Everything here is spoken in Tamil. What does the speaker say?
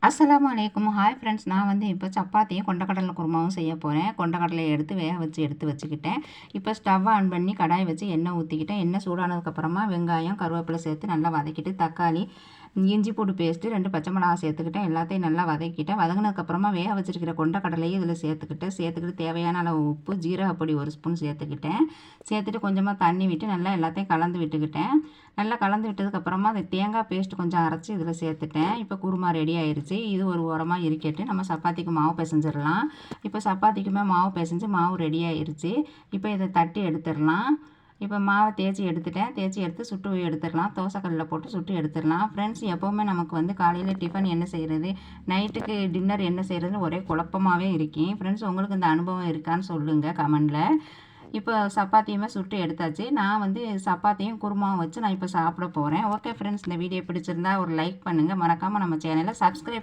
அஸ்ஸலாமு அலைக்கும். ஹாய் ஃப்ரெண்ட்ஸ், நான் வந்து இப்போ சப்பாத்தியும் கொண்டக்கடலை குருமாவும் செய்ய போகிறேன். கொண்டக்கடலையை எடுத்து வேக வச்சு எடுத்து வச்சுக்கிட்டேன். இப்போ ஸ்டவ் ஆன் பண்ணி கடாய் வச்சு எண்ணெய் ஊற்றிக்கிட்டேன். எண்ணெய் சூடானதுக்கப்புறமா வெங்காயம் கருவேப்பிலை சேர்த்து நல்லா வதக்கிட்டு, தக்காளி, இஞ்சி பூண்டு பேஸ்ட்டு, 2 பச்சை மிளகா சேர்த்துக்கிட்டேன். எல்லாத்தையும் நல்லா வதக்கிட்டேன். வதங்கினதுக்கப்புறமா வேக வச்சுருக்கிற கொண்டக்கடலையும் இதில் சேர்த்துக்கிட்டு தேவையான அளவு உப்பு, ஜீரகப்பொடி 1 ஸ்பூன் சேர்த்துட்டு கொஞ்சமாக தண்ணி விட்டு நல்லா எல்லாத்தையும் கலந்து விட்டுக்கிட்டேன். நல்லா கலந்து விட்டதுக்கப்புறமா அந்த தேங்காய் பேஸ்ட்டு கொஞ்சம் அரைச்சி இதில் சேர்த்துட்டேன். இப்போ குருமா ரெடி ஆயிடுச்சு. இது ஒரு ஓரமாக இருக்கட்டு. நம்ம சப்பாத்திக்கு மாவு பிசைஞ்சிடலாம். இப்போ சப்பாத்திக்குமே மாவு பிசைஞ்சு மாவு ரெடி ஆயிடுச்சு. இப்போ இதை தட்டி எடுத்துடலாம். இப்போ மாவை தேய்ச்சி எடுத்து சுட்டு எடுத்துடலாம். தோசைக்கல்லில் போட்டு சுட்டு எடுத்துடலாம். ஃப்ரெண்ட்ஸ், எப்போவுமே நமக்கு வந்து காலையில் டிஃபன் என்ன செய்கிறது, நைட்டுக்கு டின்னர் என்ன செய்கிறதுன்னு ஒரே குழப்பமாகவே இருக்கேன். ஃப்ரெண்ட்ஸ், உங்களுக்கு இந்த அனுபவம் இருக்கான்னு சொல்லுங்கள் கமெண்டில். இப்போ சப்பாத்தியுமே சுட்டு எடுத்தாச்சு. நான் வந்து சப்பாத்தியும் குருமாவும் வச்சு நான் இப்போ சாப்பிட போகிறேன். ஓகே ஃப்ரெண்ட்ஸ், இந்த வீடியோ பிடிச்சிருந்தா ஒரு லைக் பண்ணுங்கள். மறக்காமல் நம்ம சேனலை சப்ஸ்கிரைப்